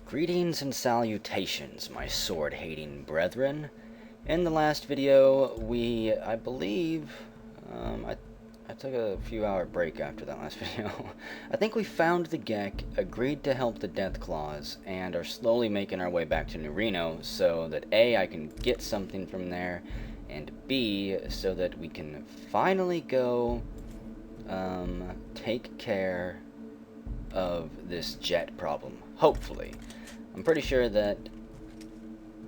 Greetings and salutations, my sword-hating brethren. In the last video, I believe, I took a few hour break after that last video. I think we found the Gek, agreed to help the Deathclaws, and are slowly making our way back to New Reno so that A, I can get something from there, and B, so that we can finally go, take care of this jet problem. Hopefully. I'm pretty sure that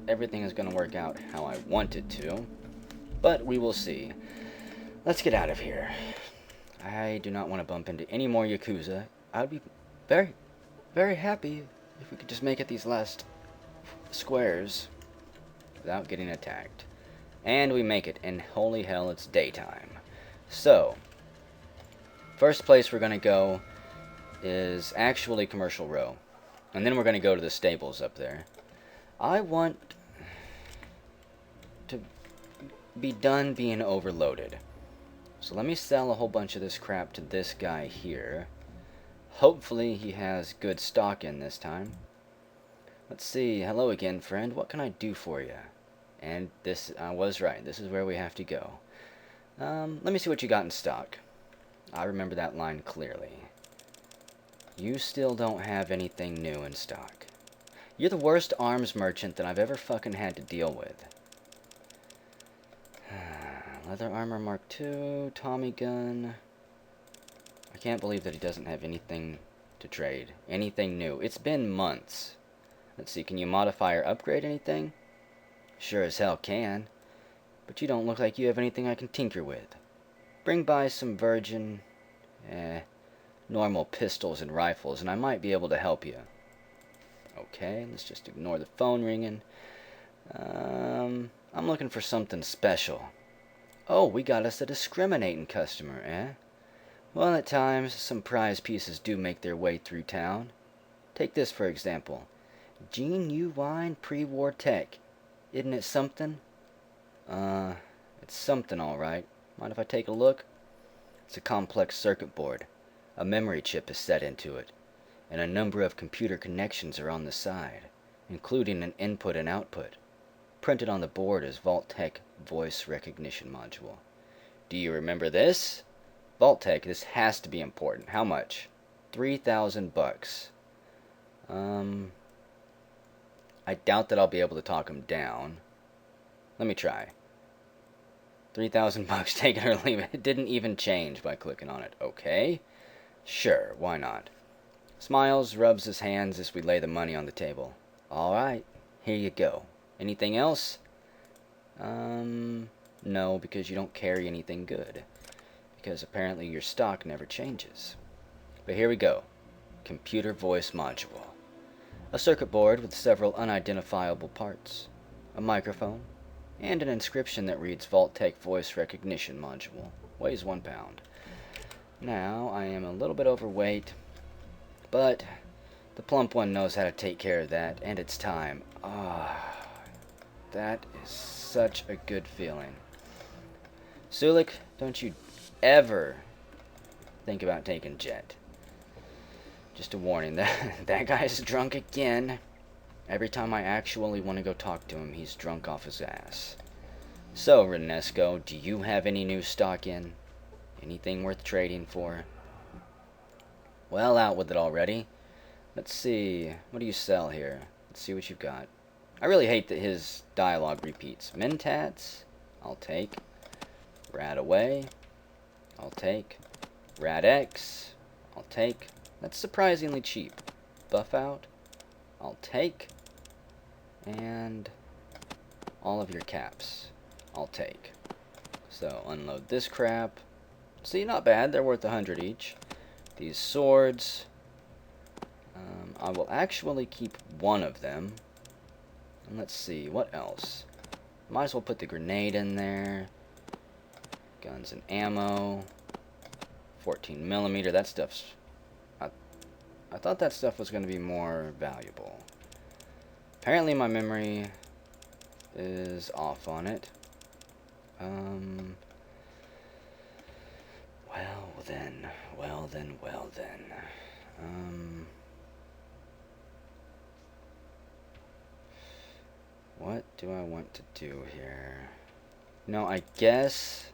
everything is going to work out how I want it to, but we will see. Let's get out of here. I do not want to bump into any more Yakuza. I would be very, very happy if we could just make it these last squares without getting attacked. And we make it, and holy hell, it's daytime. So, first place we're going to go is actually Commercial Row. And then we're going to go to the stables up there. I want to be done being overloaded. So let me sell a whole bunch of this crap to this guy here. Hopefully he has good stock in this time. Let's see. Hello again, friend. What can I do for you? And this, I was right. This is where we have to go. Let me see what you got in stock. I remember that line clearly. You still don't have anything new in stock. You're the worst arms merchant that I've ever fucking had to deal with. Leather armor Mark II, Tommy gun. I can't believe that he doesn't have anything to trade. Anything new. It's been months. Let's see, can you modify or upgrade anything? Sure as hell can. But you don't look like you have anything I can tinker with. Bring by some virgin, normal pistols and rifles, and I might be able to help you. Okay, let's just ignore the phone ringing. I'm looking for something special. Oh, we got us a discriminating customer, eh? Well, at times, some prize pieces do make their way through town. Take this, for example. Gene U Wine pre-war tech. Isn't it something? It's something, all right. Mind if I take a look? It's a complex circuit board. A memory chip is set into it, and a number of computer connections are on the side, including an input and output. Printed on the board is Vault-Tec voice recognition module. Do you remember this? Vault-Tec, this has to be important. How much? $3,000. I doubt that I'll be able to talk him down. Let me try. $3,000, take it or leave it. It didn't even change by clicking on it. Okay. Sure, why not? Smiles, rubs his hands as we lay the money on the table. All right, here you go. Anything else? No, because you don't carry anything good. Because apparently your stock never changes. But here we go. Computer voice module. A circuit board with several unidentifiable parts. A microphone. And an inscription that reads Vault-Tec voice recognition module. Weighs 1 pound. Now, I am a little bit overweight, but the plump one knows how to take care of that, and it's time. That is such a good feeling. Sulik, don't you ever think about taking Jet. Just a warning, that guy's drunk again. Every time I actually want to go talk to him, he's drunk off his ass. So, Renesco, do you have any new stock in? Anything worth trading for? Well, out with it already. Let's see. What do you sell here? Let's see what you've got. I really hate that his dialogue repeats. Mentats? I'll take. Rad away? I'll take. Rad X? I'll take. That's surprisingly cheap. Buff out? I'll take. And all of your caps. I'll take. So, unload this crap. See, not bad. They're worth 100 each. These swords. I will actually keep one of them. And let's see, what else? Might as well put the grenade in there. Guns and ammo. 14mm. That stuff's... I thought that stuff was going to be more valuable. Apparently my memory is off on it. Well then. do I want to do here? No, I guess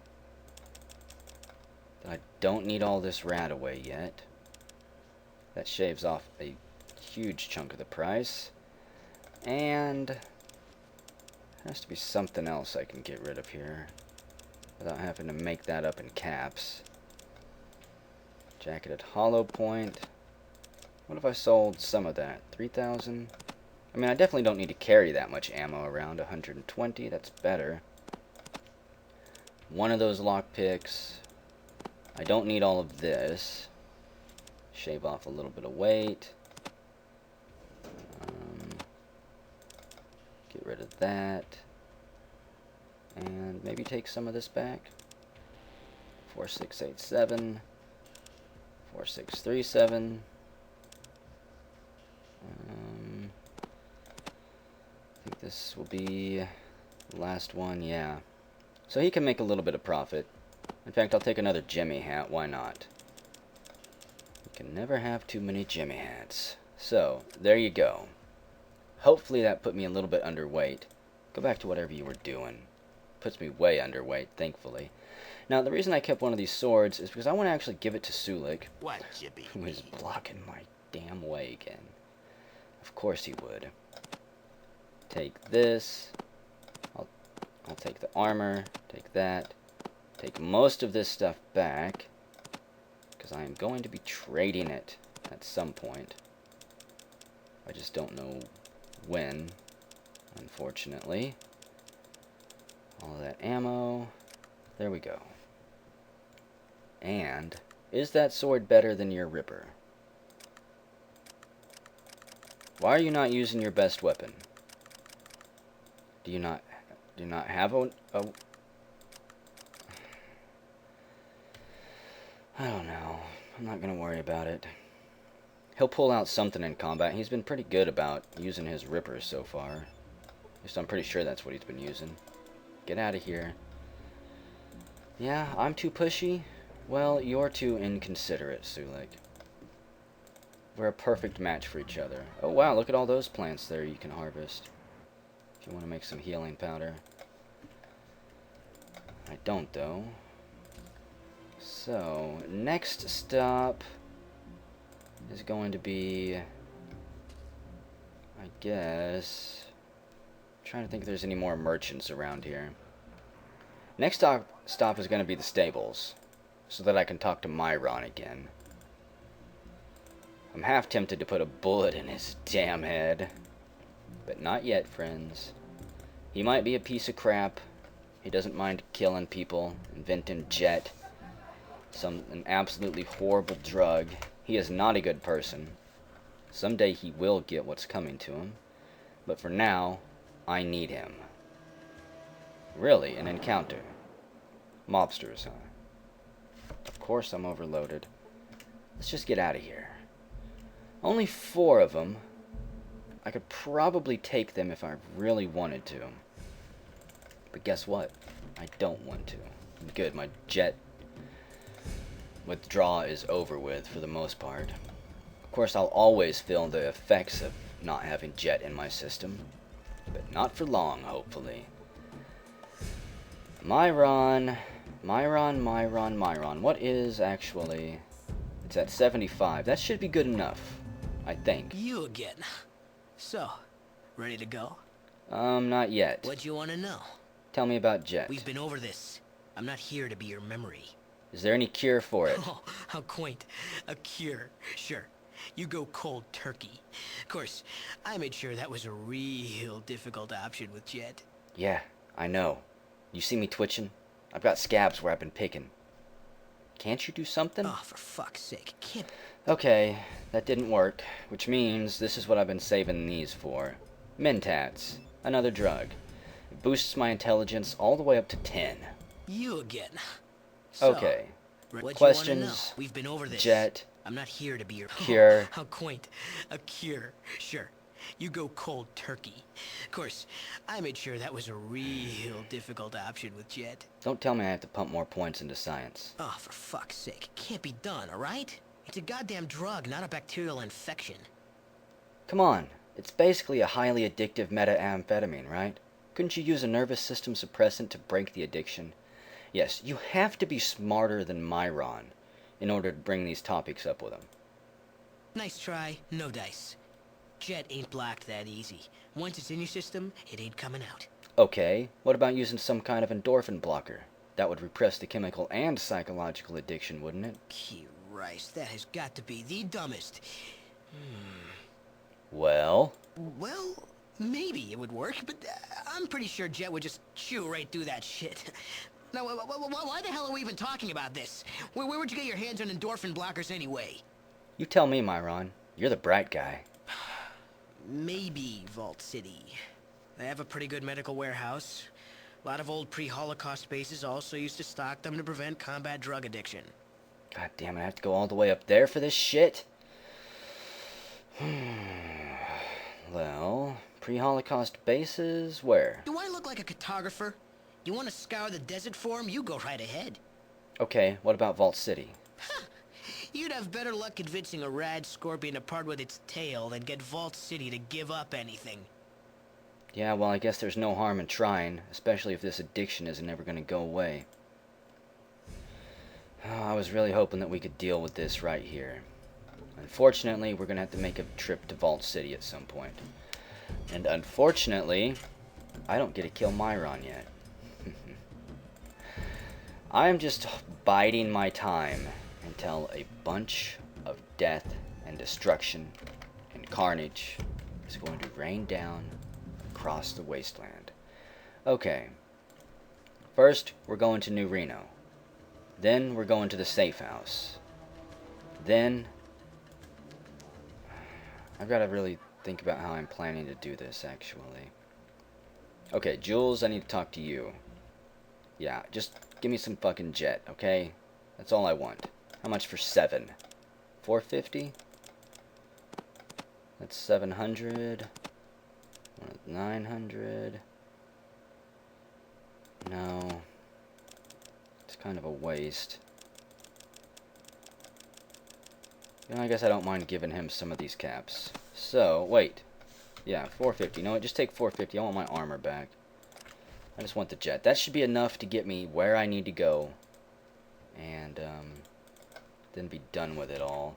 that I don't need all this rat away yet. That shaves off a huge chunk of the price. And there has to be something else I can get rid of here without having to make that up in caps. Jacketed hollow point. What if I sold some of that? 3,000? I mean, I definitely don't need to carry that much ammo around. 120, that's better. One of those lockpicks. I don't need all of this. Shave off a little bit of weight. Get rid of that. And maybe take some of this back. 4687. 4637. I think this will be the last one, yeah. So he can make a little bit of profit. In fact, I'll take another Jimmy hat, why not? You can never have too many Jimmy hats. So, there you go. Hopefully that put me a little bit underweight. Go back to whatever you were doing. Puts me way underweight, thankfully. Now, the reason I kept one of these swords is because I want to actually give it to Sulik, who is blocking my damn way again. Of course he would. Take this. I'll take the armor. Take that. Take most of this stuff back, because I am going to be trading it at some point. I just don't know when, unfortunately. All of that ammo. There we go. And, is that sword better than your Ripper? Why are you not using your best weapon? Do you not have a I don't know. I'm not gonna worry about it. He'll pull out something in combat. He's been pretty good about using his Rippers so far. At least I'm pretty sure that's what he's been using. Get out of here. Yeah, I'm too pushy? Well, you're too inconsiderate, Sulik. We're a perfect match for each other. Oh wow, look at all those plants there you can harvest. If you want to make some healing powder. I don't, though. So, next stop is going to be, I guess, I'm trying to think if there's any more merchants around here. Next stop is going to be the stables, so that I can talk to Myron again. I'm half tempted to put a bullet in his damn head, but not yet, friends. He might be a piece of crap. He doesn't mind killing people, inventing jet, an absolutely horrible drug. He is not a good person. Someday he will get what's coming to him, but for now, I need him. Really, an encounter. Mobsters, huh? Of course I'm overloaded. Let's just get out of here. Only 4 of them. I could probably take them if I really wanted to. But guess what? I don't want to. Good, my jet withdrawal is over with for the most part. Of course, I'll always feel the effects of not having jet in my system. But not for long, hopefully. Myron. What is actually... It's at 75. That should be good enough, I think. You again. So, ready to go? Not yet. What do you want to know? Tell me about jet. We've been over this. I'm not here to be your memory. Is there any cure for it? Oh, how quaint. A cure. Sure. You go cold turkey. Of course, I made sure that was a real difficult option with Jet. Yeah, I know. You see me twitching? I've got scabs where I've been picking. Can't you do something? Oh, for fuck's sake. Can't... Okay, that didn't work, which means this is what I've been saving these for. Mentats. Another drug. It boosts my intelligence all the way up to 10. You again. So, okay. What Questions? We've been over this. Jet. I'm not here to be your cure. Oh, how quaint. A cure. Sure. You go cold turkey. Of course, I made sure that was a real difficult option with Jet. Don't tell me I have to pump more points into science. Oh, for fuck's sake. It can't be done, alright? It's a goddamn drug, not a bacterial infection. Come on. It's basically a highly addictive methamphetamine, right? Couldn't you use a nervous system suppressant to break the addiction? Yes, you have to be smarter than Myron in order to bring these topics up with him. Nice try, no dice. Jet ain't blocked that easy. Once it's in your system, it ain't coming out. Okay, what about using some kind of endorphin blocker? That would repress the chemical and psychological addiction, wouldn't it? Christ, that has got to be the dumbest. Well? Well, maybe it would work, but I'm pretty sure Jet would just chew right through that shit. Now, why the hell are we even talking about this? Where would you get your hands on endorphin blockers anyway? You tell me, Myron. You're the bright guy. Maybe Vault City. They have a pretty good medical warehouse. A lot of old pre-Holocaust bases also used to stock them to prevent combat drug addiction. God damn it, I have to go all the way up there for this shit? Well, pre-Holocaust bases, where? Do I look like a cartographer? You want to scour the desert for 'em? You go right ahead. Okay, what about Vault City? You'd have better luck convincing a rad scorpion to part with its tail than get Vault City to give up anything. Yeah, well, I guess there's no harm in trying, especially if this addiction isn't ever going to go away. Oh, I was really hoping that we could deal with this right here. Unfortunately, we're going to have to make a trip to Vault City at some point. And unfortunately, I don't get to kill Myron yet. I'm just biding my time until a bunch of death and destruction and carnage is going to rain down across the wasteland. Okay. First, we're going to New Reno. Then, we're going to the safe house. Then, I've got to really think about how I'm planning to do this, actually. Okay, Jules, I need to talk to you. Yeah, just give me some fucking jet, okay? That's all I want. How much for 7? $450? That's 700. 900. No. It's kind of a waste. You know, I guess I don't mind giving him some of these caps. So, wait. Yeah, 450. No, just take 450. I want my armor back. I just want the jet. That should be enough to get me where I need to go. And, then be done with it all.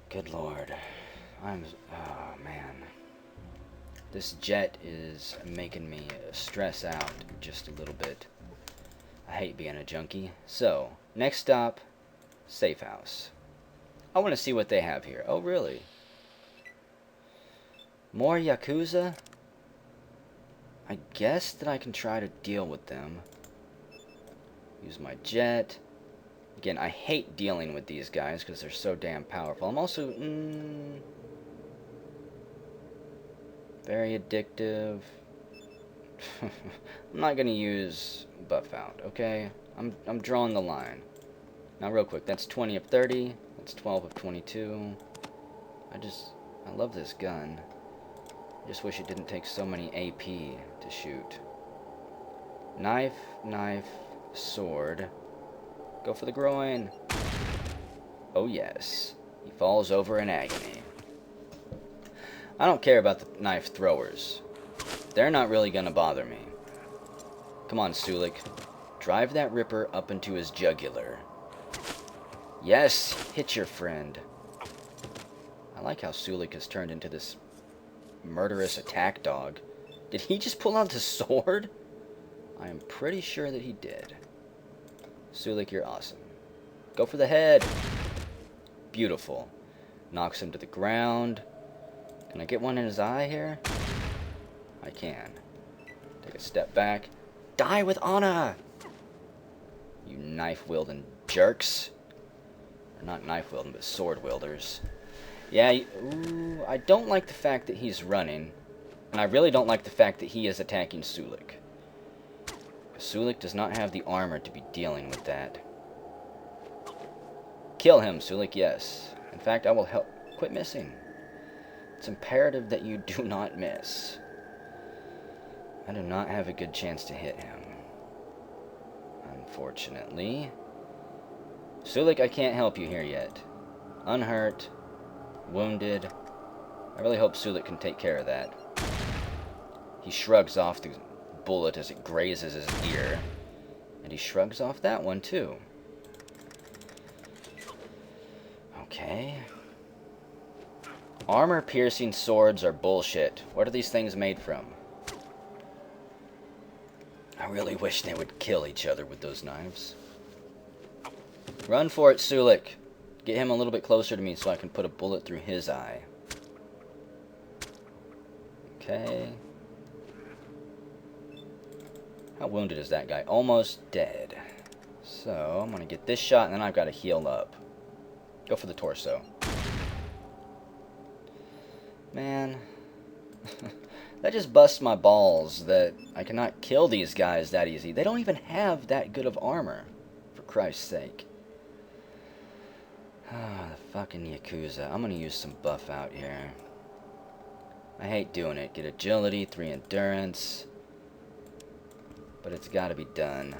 Good lord. Oh, man. This jet is making me stress out just a little bit. I hate being a junkie. So, next stop, safe house. I want to see what they have here. Oh, really? More Yakuza? I guess that I can try to deal with them. Use my jet. Again, I hate dealing with these guys because they're so damn powerful. I'm also... very addictive. I'm not going to use buff out, okay? I'm drawing the line. Now, real quick, that's 20 of 30. That's 12 of 22. I love this gun. I just wish it didn't take so many AP to shoot. Knife, knife, sword. Go for the groin. Oh, yes. He falls over in agony. I don't care about the knife throwers. They're not really gonna bother me. Come on, Sulik. Drive that ripper up into his jugular. Yes, hit your friend. I like how Sulik has turned into this murderous attack dog. Did he just pull out the sword? I am pretty sure that he did. Sulik, you're awesome. Go for the head. Beautiful. Knocks him to the ground. Can I get one in his eye here? I can. Take a step back. Die with honor! You knife-wielding jerks. Or not knife-wielding, but sword-wielders. Yeah, ooh, I don't like the fact that he's running. And I really don't like the fact that he is attacking Sulik. Sulik does not have the armor to be dealing with that. Kill him, Sulik, yes. In fact, I will help. Quit missing. It's imperative that you do not miss. I do not have a good chance to hit him. Unfortunately. Sulik, I can't help you here yet. Unhurt. Wounded. I really hope Sulik can take care of that. He shrugs off the bullet as it grazes his ear. And he shrugs off that one, too. Okay. Armor-piercing swords are bullshit. What are these things made from? I really wish they would kill each other with those knives. Run for it, Sulik. Get him a little bit closer to me so I can put a bullet through his eye. Okay. How wounded is that guy? Almost dead. So, I'm going to get this shot, and then I've got to heal up. Go for the torso. Man. That just busts my balls that I cannot kill these guys that easy. They don't even have that good of armor. For Christ's sake. Ah, the fucking Yakuza. I'm going to use some buff out here. I hate doing it. Get agility, 3 endurance. But it's got to be done.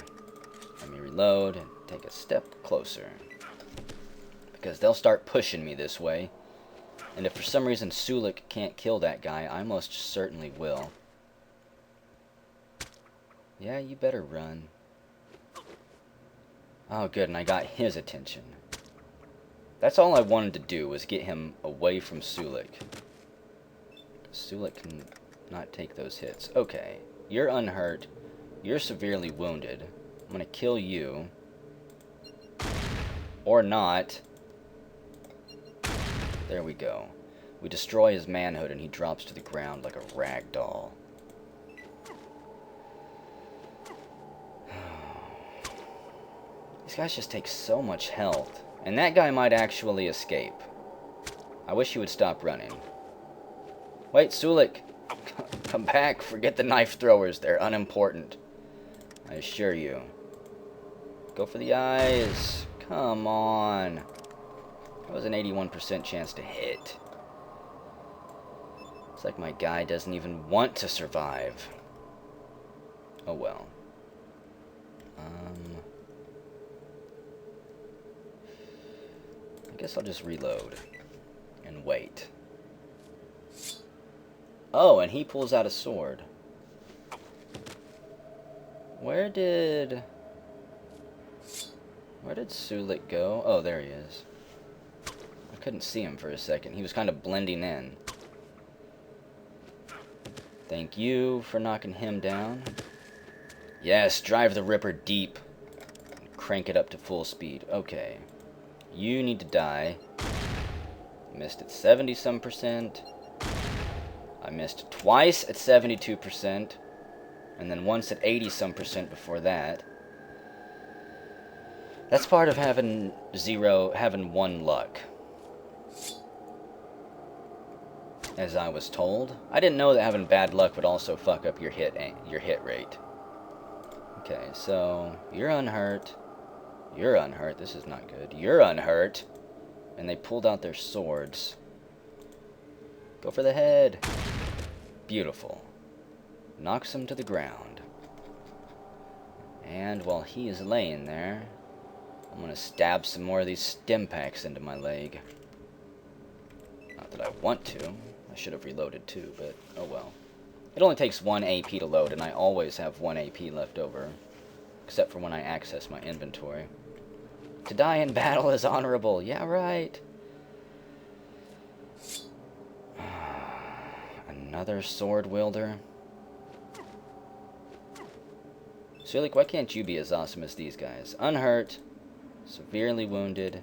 Let me reload and take a step closer. Because they'll start pushing me this way. And if for some reason Sulik can't kill that guy, I most certainly will. Yeah, you better run. Oh, good, and I got his attention. That's all I wanted to do, was get him away from Sulik. Sulik can not take those hits. Okay, you're unhurt. You're severely wounded. I'm gonna kill you. Or not. There we go. We destroy his manhood and he drops to the ground like a rag doll. These guys just take so much health. And that guy might actually escape. I wish he would stop running. Wait, Sulik! Come back. Forget the knife throwers. They're unimportant. I assure you. Go for the eyes. Come on. That was an 81% chance to hit. It's like my guy doesn't even want to survive. Oh well. I guess I'll just reload. And wait. Oh, and he pulls out a sword. Where did Sulik go? Oh, there he is. I couldn't see him for a second. He was kind of blending in. Thank you for knocking him down. Yes, drive the Ripper deep. Crank it up to full speed. Okay. You need to die. Missed at 70-some%. I missed twice at 72%. And then once at 80-some% before that. That's part of having one luck. As I was told. I didn't know that having bad luck would also fuck up your hit rate. Okay, so you're unhurt. You're unhurt. This is not good. You're unhurt. And they pulled out their swords. Go for the head. Beautiful. Knocks him to the ground. And while he is laying there, I'm going to stab some more of these stim packs into my leg. Not that I want to. I should have reloaded too, but oh well. It only takes 1 AP to load, and I always have 1 AP left over. Except for when I access my inventory. To die in battle is honorable. Yeah, right. Another sword wielder. Sulik, why can't you be as awesome as these guys? Unhurt. Severely wounded.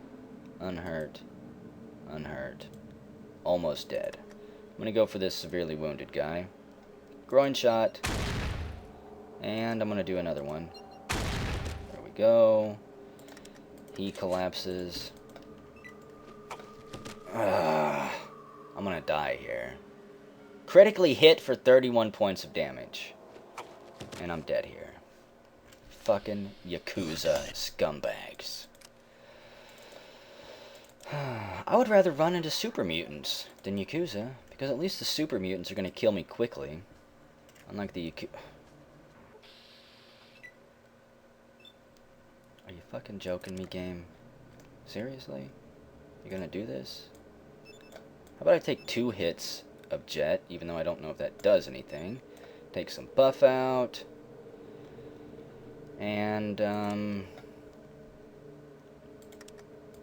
Unhurt. Unhurt. Almost dead. I'm going to go for this severely wounded guy. Groin shot. And I'm going to do another one. There we go. He collapses. I'm going to die here. Critically hit for 31 points of damage. And I'm dead here. Fucking Yakuza scumbags. I would rather run into super mutants than Yakuza, because at least the super mutants are going to kill me quickly. Unlike the Yakuza. Are you fucking joking me, game? Seriously? You gonna do this? How about I take 2 hits of Jet, even though I don't know if that does anything, Take some buff out. And, I'm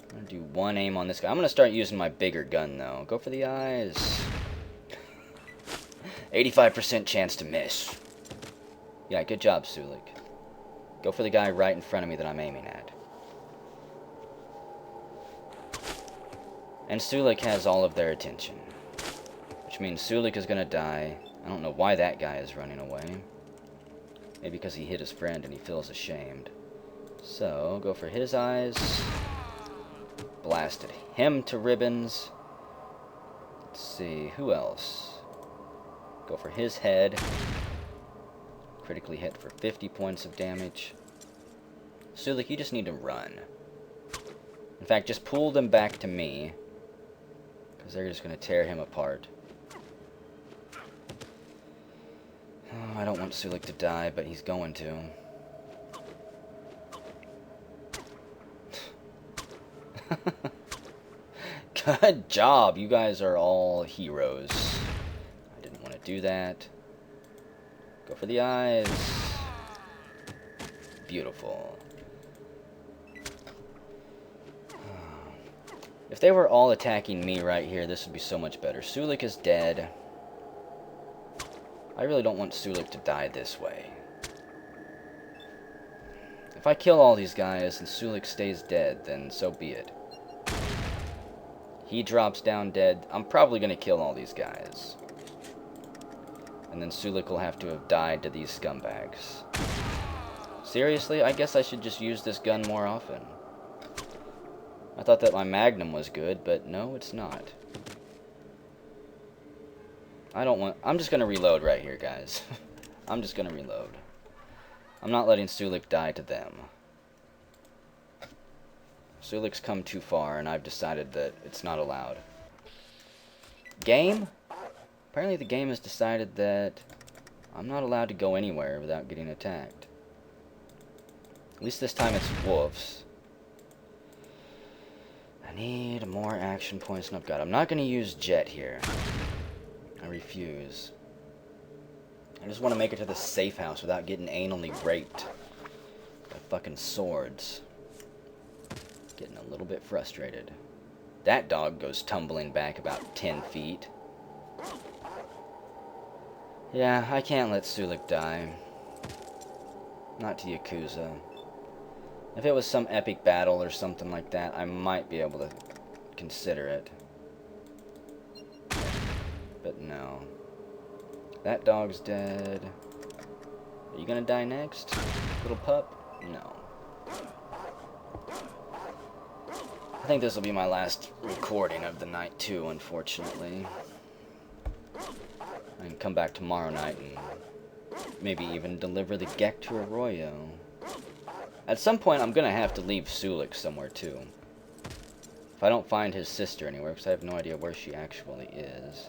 gonna do one aim on this guy. I'm gonna start using my bigger gun, though. Go for the eyes. 85% chance to miss. Yeah, good job, Sulik. Go for the guy right in front of me that I'm aiming at. And Sulik has all of their attention. Which means Sulik is gonna die. I don't know why that guy is running away. Maybe because he hit his friend and he feels ashamed. So, go for his eyes. Blasted him to ribbons. Let's see, who else? Go for his head. Critically hit for 50 points of damage. Sulik, you just need to run. In fact, just pull them back to me. Because they're just going to tear him apart. Oh, I don't want Sulik to die, but he's going to. Good job. You guys are all heroes. I didn't want to do that. Go for the eyes. Beautiful. If they were all attacking me right here, this would be so much better. Sulik is dead. I really don't want Sulik to die this way. If I kill all these guys and Sulik stays dead, then so be it. He drops down dead. I'm probably going to kill all these guys. And then Sulik will have to have died to these scumbags. Seriously? I guess I should just use this gun more often. I thought that my Magnum was good, but no, it's not. I'm just going to reload right here, guys. I'm just going to reload. I'm not letting Sulik die to them. Sulik's come too far, and I've decided that it's not allowed. Game? Apparently the game has decided that I'm not allowed to go anywhere without getting attacked. At least this time it's wolves. I need more action points than I've got. I'm not going to use Jet here. I refuse. I just want to make it to the safe house without getting anally raped by fucking swords. Getting a little bit frustrated. That dog goes tumbling back about 10 feet. Yeah, I can't let Sulik die. Not to Yakuza. If it was some epic battle or something like that, I might be able to consider it. But no. That dog's dead. Are you gonna die next, little pup? No. I think this will be my last recording of the night too, unfortunately. I can come back tomorrow night and maybe even deliver the Gek to Arroyo. At some point, I'm gonna have to leave Sulik somewhere too. If I don't find his sister anywhere, because I have no idea where she actually is.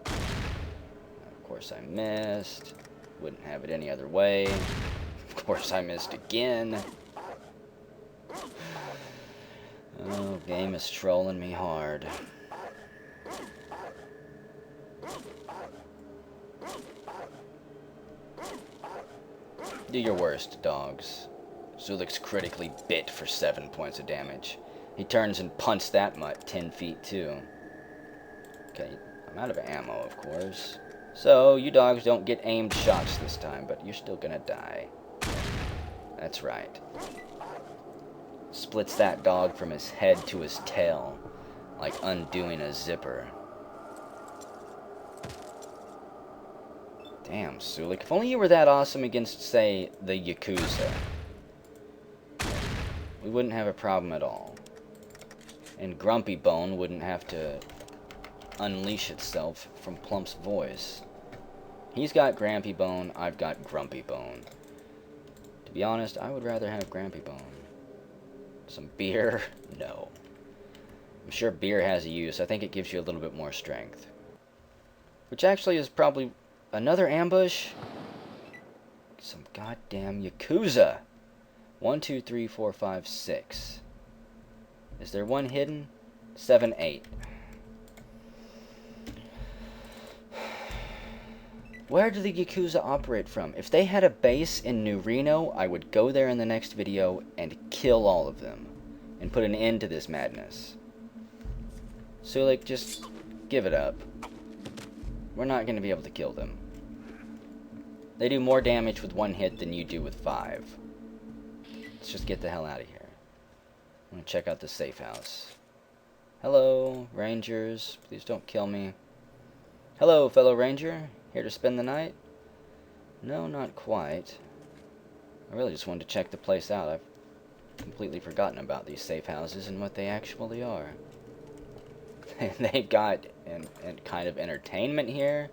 Of course I missed. Wouldn't have it any other way. Of course I missed again. Oh, game is trolling me hard. Do your worst, dogs. Sulik's critically bit for 7 points of damage. He turns and punts that mutt 10 feet too. Okay, I'm out of ammo, of course. So, you dogs don't get aimed shots this time, but you're still gonna die. That's right. Splits that dog from his head to his tail, like undoing a zipper. Damn, Sulik. If only you were that awesome against, say, the Yakuza. We wouldn't have a problem at all. And Grumpy Bone wouldn't have to unleash itself from Plump's voice. He's got Grampy Bone, I've got Grumpy Bone. To be honest, I would rather have Grampy Bone. Some beer? No. I'm sure beer has a use. I think it gives you a little bit more strength. Which actually is probably another ambush. Some goddamn Yakuza. 1, 2, 3, 4, 5, 6. Is there one hidden? 7, 8. Where do the Yakuza operate from? If they had a base in New Reno, I would go there in the next video and kill all of them. And put an end to this madness. Sulik, just give it up. We're not going to be able to kill them. They do more damage with 1 hit than you do with 5. Let's just get the hell out of here. I'm going to check out the safe house. Hello, Rangers. Please don't kill me. Hello, fellow Ranger. Here to spend the night? No, not quite. I really just wanted to check the place out. I've completely forgotten about these safe houses and what they actually are. They've got an kind of entertainment here.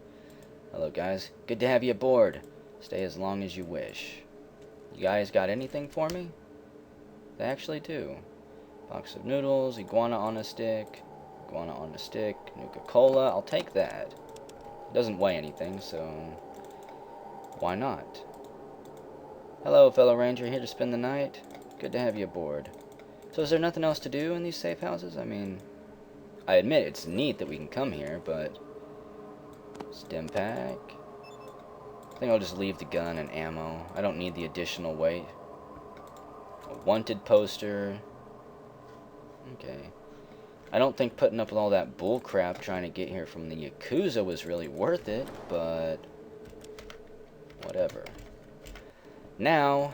Hello, guys. Good to have you aboard. Stay as long as you wish. You guys got anything for me? They actually do. Box of noodles, iguana on a stick, Nuka-Cola. I'll take that. It doesn't weigh anything, so why not? Hello, fellow Ranger, here to spend the night. Good to have you aboard. So is there nothing else to do in these safe houses? I mean, I admit it's neat that we can come here, but stim pack. I think I'll just leave the gun and ammo. I don't need the additional weight. A wanted poster. Okay. I don't think putting up with all that bullcrap trying to get here from the Yakuza was really worth it, but whatever. Now,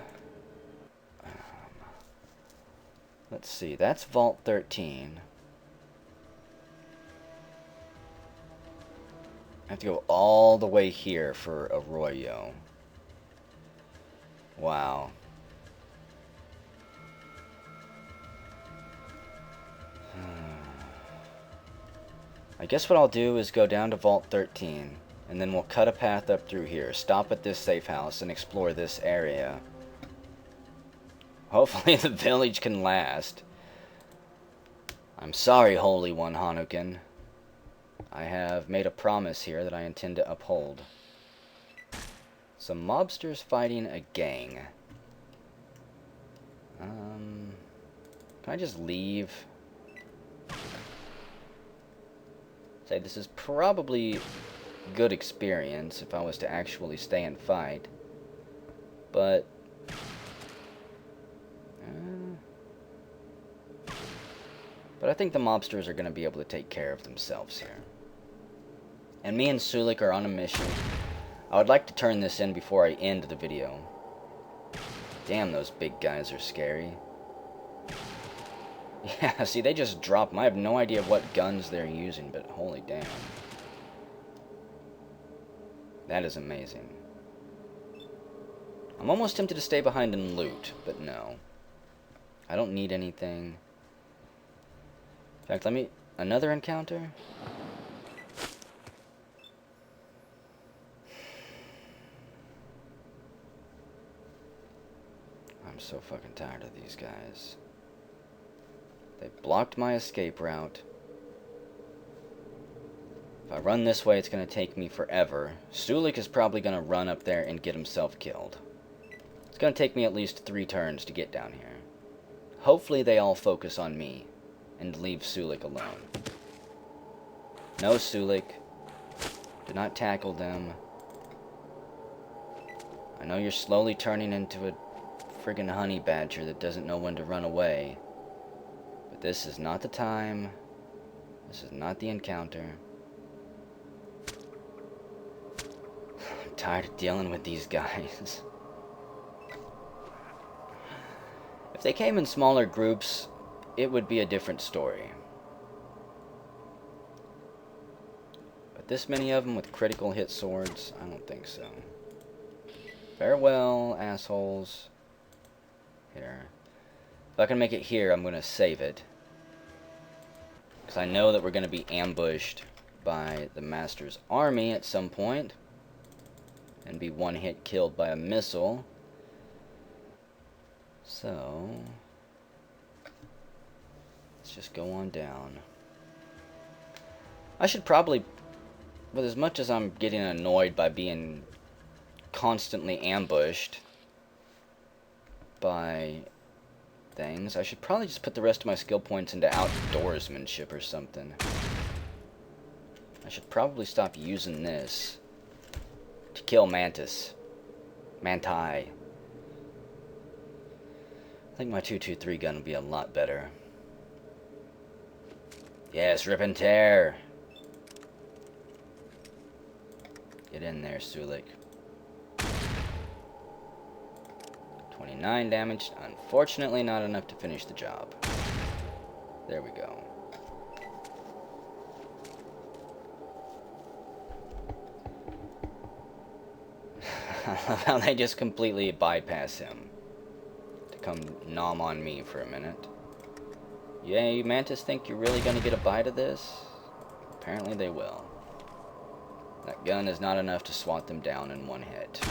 let's see, that's Vault 13. I have to go all the way here for Arroyo. Wow. I guess what I'll do is go down to Vault 13, and then we'll cut a path up through here, stop at this safe house, and explore this area. Hopefully the village can last. I'm sorry, Holy One Hanukkah. I have made a promise here that I intend to uphold. Some mobsters fighting a gang. Can I just leave? Say, this is probably good experience if I was to actually stay and fight. But I think the mobsters are going to be able to take care of themselves here. And me and Sulik are on a mission. I would like to turn this in before I end the video. Damn, those big guys are scary. Yeah, see, they just drop them. I have no idea what guns they're using, but holy damn. That is amazing. I'm almost tempted to stay behind and loot, but no. I don't need anything. In fact, let me... Another encounter? I'm so fucking tired of these guys. They blocked my escape route. If I run this way, it's going to take me forever. Sulik is probably going to run up there and get himself killed. It's going to take me at least 3 turns to get down here. Hopefully they all focus on me and leave Sulik alone. No, Sulik. Do not tackle them. I know you're slowly turning into a friggin' honey badger that doesn't know when to run away. But this is not the time. This is not the encounter. I'm tired of dealing with these guys. If they came in smaller groups, it would be a different story. But this many of them with critical hit swords, I don't think so. Farewell, assholes. Here. If I can make it here, I'm going to save it. Because I know that we're going to be ambushed by the Master's army at some point. And be one hit killed by a missile. So... let's just go on down. I should probably... with as much as I'm getting annoyed by being constantly ambushed by things, I should probably just put the rest of my skill points into outdoorsmanship or something. I should probably stop using this to kill Mantis. Manti. I think my 223 gun would be a lot better. Yes, rip and tear. Get in there, Sulik. 29 damage. Unfortunately, not enough to finish the job. There we go. I love how they just completely bypass him to come nom on me for a minute. Yeah, you Mantis think you're really going to get a bite of this? Apparently they will. That gun is not enough to swat them down in one hit.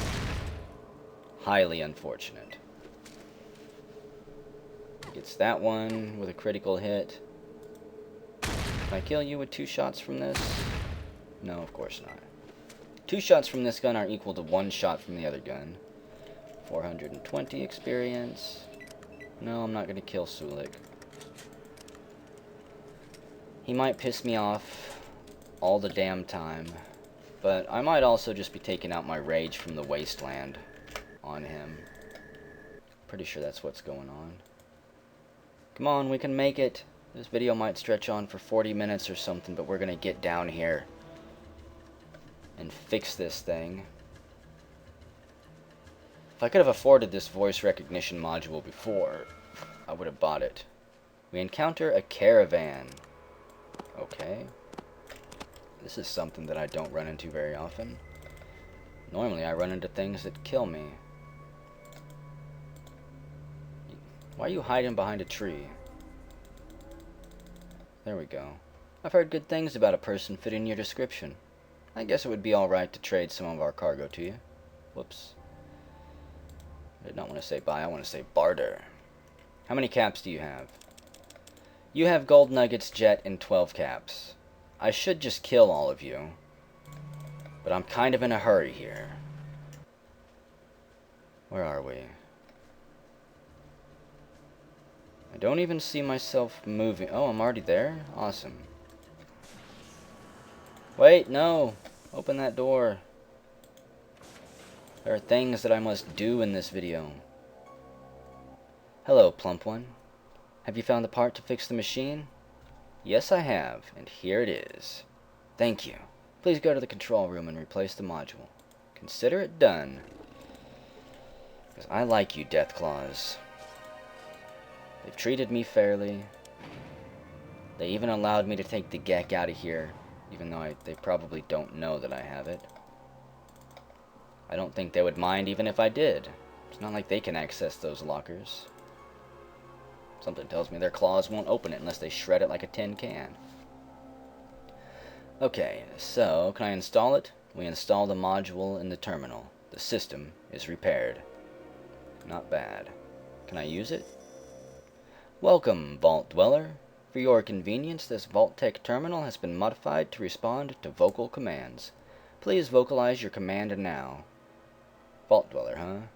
Highly unfortunate. Gets that one with a critical hit. Can I kill you with 2 shots from this? No, of course not. 2 shots from this gun are equal to 1 shot from the other gun. 420 experience. No, I'm not going to kill Sulik. He might piss me off all the damn time, but I might also just be taking out my rage from the Wasteland on him. Pretty sure that's what's going on. Come on, we can make it. This video might stretch on for 40 minutes or something, but we're going to get down here and fix this thing. If I could have afforded this voice recognition module before, I would have bought it. We encounter a caravan. Okay. This is something that I don't run into very often. Normally I run into things that kill me. Why are you hiding behind a tree? There we go. I've heard good things about a person fitting your description. I guess it would be alright to trade some of our cargo to you. Whoops. I did not want to say buy, I want to say barter. How many caps do you have? You have gold nuggets, jet, and 12 caps. I should just kill all of you, but I'm kind of in a hurry here. Where are we? I don't even see myself moving. Oh, I'm already there? Awesome. Wait, no! Open that door. There are things that I must do in this video. Hello, Plump One. Have you found the part to fix the machine? Yes, I have, and here it is. Thank you. Please go to the control room and replace the module. Consider it done. Because I like you, Deathclaws. They've treated me fairly. They even allowed me to take the Gek out of here, even though they probably don't know that I have it. I don't think they would mind even if I did. It's not like they can access those lockers. Something tells me their claws won't open it unless they shred it like a tin can. Okay, so can I install it? We install the module in the terminal. The system is repaired. Not bad. Can I use it? Welcome, Vault Dweller. For your convenience, this Vault-Tec terminal has been modified to respond to vocal commands. Please vocalize your command now. Vault Dweller, huh?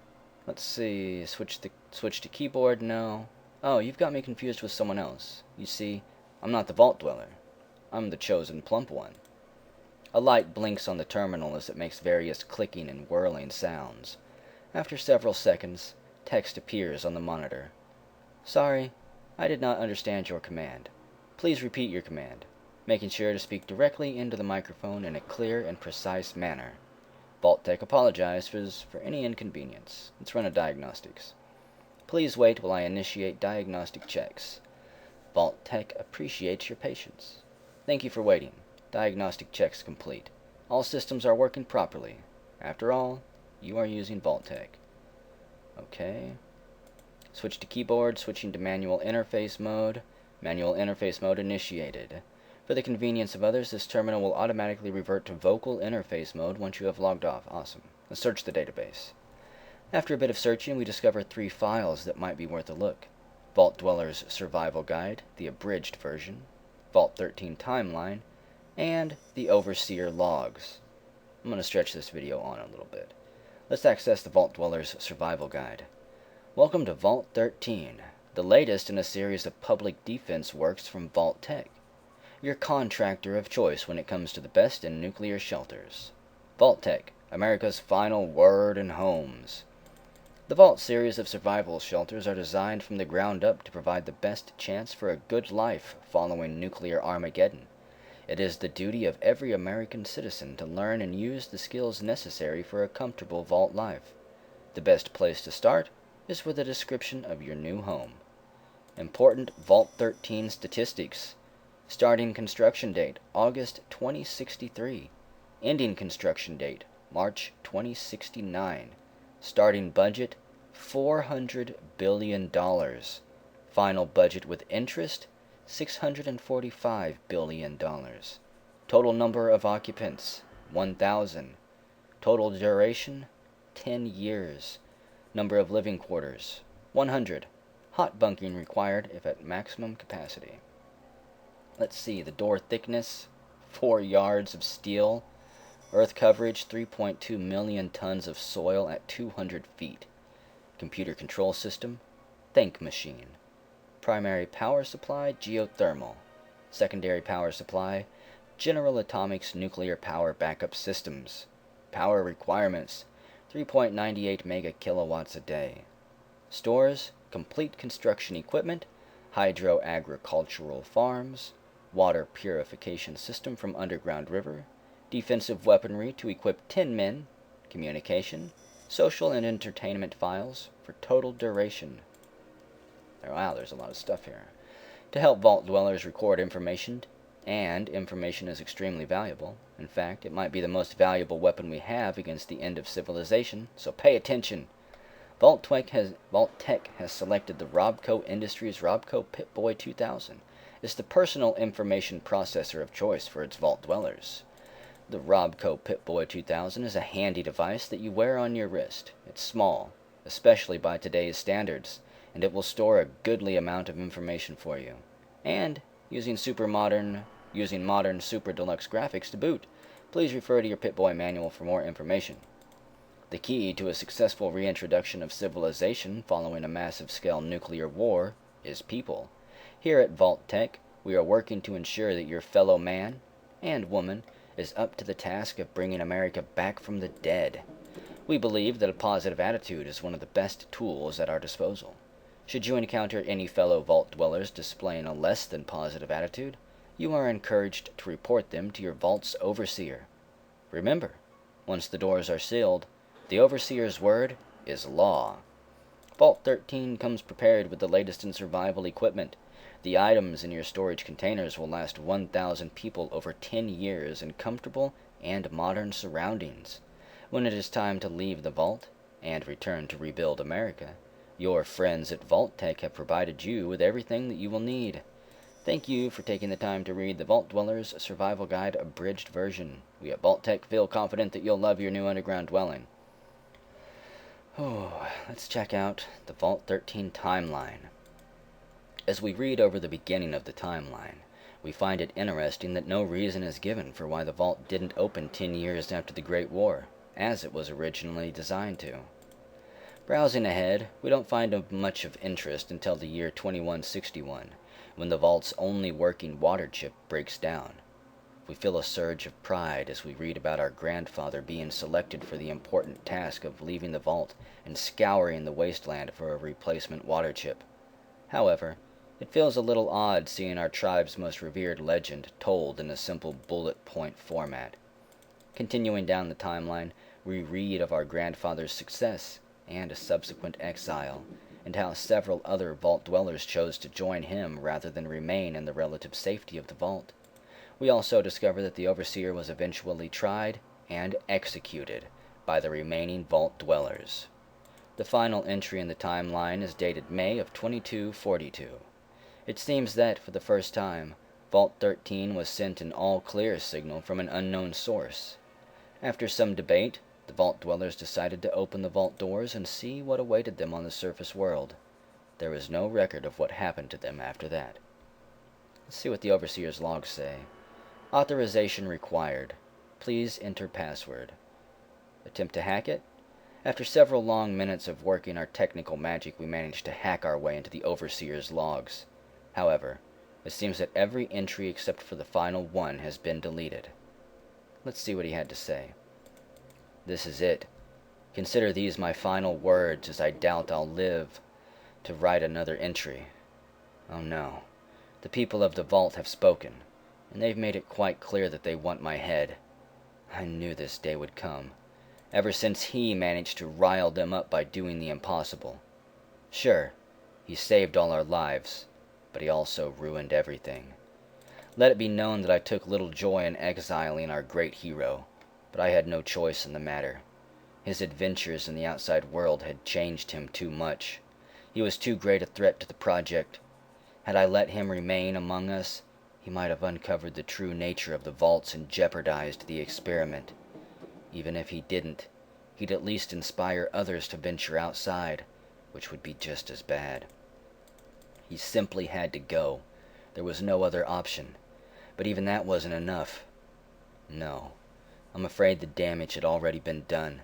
Let's see. Switch to keyboard? No. Oh, you've got me confused with someone else. You see, I'm not the Vault Dweller. I'm the chosen Plump One. A light blinks on the terminal as it makes various clicking and whirling sounds. After several seconds, text appears on the monitor. Sorry, I did not understand your command. Please repeat your command, making sure to speak directly into the microphone in a clear and precise manner. Vault-Tec apologizes for any inconvenience. Let's run a diagnostics. Please wait while I initiate diagnostic checks. Vault-Tec appreciates your patience. Thank you for waiting. Diagnostic checks complete. All systems are working properly. After all, you are using Vault-Tec. Okay. Switch to keyboard, switching to manual interface mode. Manual interface mode initiated. For the convenience of others, this terminal will automatically revert to vocal interface mode once you have logged off. Awesome. Let's search the database. After a bit of searching, we discover 3 files that might be worth a look. Vault Dweller's Survival Guide, the abridged version, Vault 13 Timeline, and the Overseer Logs. I'm going to stretch this video on a little bit. Let's access the Vault Dweller's Survival Guide. Welcome to Vault 13, the latest in a series of public defense works from Vault-Tec, your contractor of choice when it comes to the best in nuclear shelters. Vault-Tec, America's final word in homes. The Vault series of survival shelters are designed from the ground up to provide the best chance for a good life following nuclear Armageddon. It is the duty of every American citizen to learn and use the skills necessary for a comfortable Vault life. The best place to start is with a description of your new home. Important Vault 13 statistics. Starting construction date, August 2063. Ending construction date, March 2069. Starting budget, $400 billion. Final budget with interest, $645 billion. Total number of occupants, 1,000. Total duration, 10 years. Number of living quarters, 100. Hot bunking required if at maximum capacity. Let's see, the door thickness, 4 yards of steel. Earth coverage, 3.2 million tons of soil at 200 feet. Computer control system, think machine. Primary power supply, geothermal. Secondary power supply, General Atomics nuclear power backup systems. Power requirements, 3.98 mega kilowatts a day. Stores, complete construction equipment, hydro-agricultural farms, water purification system from underground river, defensive weaponry to equip 10 men, communication, social and entertainment files for total duration. Wow, there's a lot of stuff here. To help Vault dwellers record information, and information is extremely valuable. In fact, it might be the most valuable weapon we have against the end of civilization, so pay attention. Vault Tech has selected the Robco Industries Robco Pip-Boy 2000. It's the personal information processor of choice for its Vault dwellers. The Robco Pip-Boy 2000 is a handy device that you wear on your wrist. It's small, especially by today's standards, and it will store a goodly amount of information for you. And using modern super deluxe graphics to boot. Please refer to your Pip-Boy manual for more information. The key to a successful reintroduction of civilization following a massive-scale nuclear war is people. Here at Vault Tech, we are working to ensure that your fellow man and woman is up to the task of bringing America back from the dead. We believe that a positive attitude is one of the best tools at our disposal. Should you encounter any fellow Vault dwellers displaying a less than positive attitude, you are encouraged to report them to your Vault's overseer. Remember, once the doors are sealed, the overseer's word is law. Vault 13 comes prepared with the latest in survival equipment. The items in your storage containers will last 1,000 people over 10 years in comfortable and modern surroundings. When it is time to leave the Vault and return to rebuild America, your friends at Vault Tech have provided you with everything that you will need. Thank you for taking the time to read the Vault Dweller's Survival Guide Abridged Version. We at Vault Tech feel confident that you'll love your new underground dwelling. Let's check out the Vault 13 timeline. As we read over the beginning of the timeline, we find it interesting that no reason is given for why the Vault didn't open 10 years after the Great War, as it was originally designed to. Browsing ahead, we don't find much of interest until the year 2161, when the Vault's only working water chip breaks down. We feel a surge of pride as we read about our grandfather being selected for the important task of leaving the Vault and scouring the Wasteland for a replacement water chip. However, it feels a little odd seeing our tribe's most revered legend told in a simple bullet point format. Continuing down the timeline, we read of our grandfather's success and a subsequent exile, and how several other Vault dwellers chose to join him rather than remain in the relative safety of the Vault. We also discover that the Overseer was eventually tried and executed by the remaining Vault dwellers. The final entry in the timeline is dated May of 2242. It seems that, for the first time, Vault 13 was sent an all-clear signal from an unknown source. After some debate, the Vault dwellers decided to open the Vault doors and see what awaited them on the surface world. There is no record of what happened to them after that. Let's see what the Overseer's logs say. Authorization required. Please enter password. Attempt to hack it? After several long minutes of working our technical magic, we managed to hack our way into the Overseer's logs. However, it seems that every entry except for the final one has been deleted. Let's see what he had to say. This is it. Consider these my final words, as I doubt I'll live to write another entry. Oh no. The people of the vault have spoken, and they've made it quite clear that they want my head. I knew this day would come, ever since he managed to rile them up by doing the impossible. Sure, he saved all our lives, but he also ruined everything. Let it be known that I took little joy in exiling our great hero, but I had no choice in the matter. His adventures in the outside world had changed him too much. He was too great a threat to the project. Had I let him remain among us, he might have uncovered the true nature of the vaults and jeopardized the experiment. Even if he didn't, he'd at least inspire others to venture outside, which would be just as bad. He simply had to go. There was no other option. But even that wasn't enough. No, I'm afraid the damage had already been done.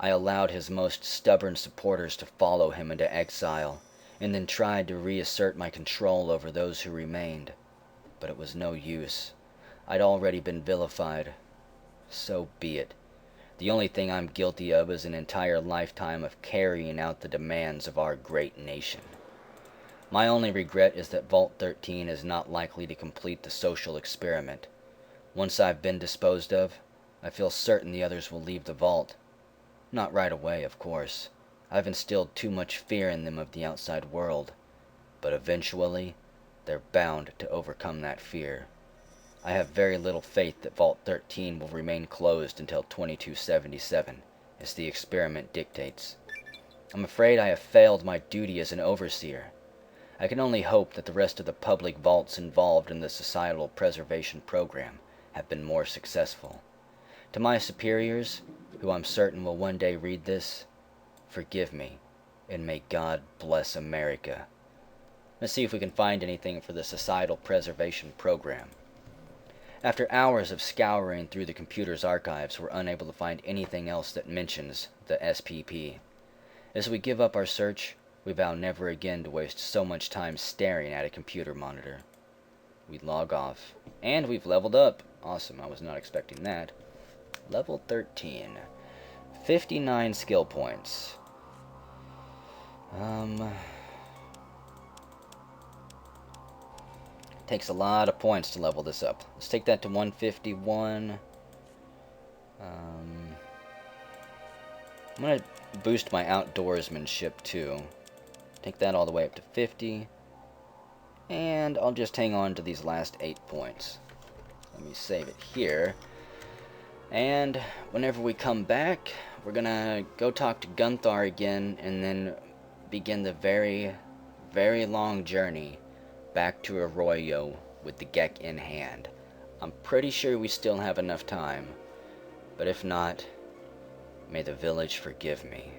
I allowed his most stubborn supporters to follow him into exile, and then tried to reassert my control over those who remained. But it was no use. I'd already been vilified. So be it. The only thing I'm guilty of is an entire lifetime of carrying out the demands of our great nation. My only regret is that Vault 13 is not likely to complete the social experiment. Once I've been disposed of, I feel certain the others will leave the vault. Not right away, of course. I've instilled too much fear in them of the outside world. But eventually, they're bound to overcome that fear. I have very little faith that Vault 13 will remain closed until 2277, as the experiment dictates. I'm afraid I have failed my duty as an overseer. I can only hope that the rest of the public vaults involved in the societal preservation program have been more successful. To my superiors, who I'm certain will one day read this, forgive me, and may God bless America. Let's see if we can find anything for the societal preservation program. After hours of scouring through the computer's archives, we're unable to find anything else that mentions the SPP. As we give up our search, we vow never again to waste so much time staring at a computer monitor. We log off. And we've leveled up. Awesome, I was not expecting that. Level 13. 59 skill points. Takes a lot of points to level this up. Let's take that to 151. I'm going to boost my outdoorsmanship too. Take that all the way up to 50. And I'll just hang on to these last 8 points. Let me save it here. And whenever we come back, we're going to go talk to Gunthar again and then begin the very, very long journey back to Arroyo with the Gek in hand. I'm pretty sure we still have enough time, but if not, may the village forgive me.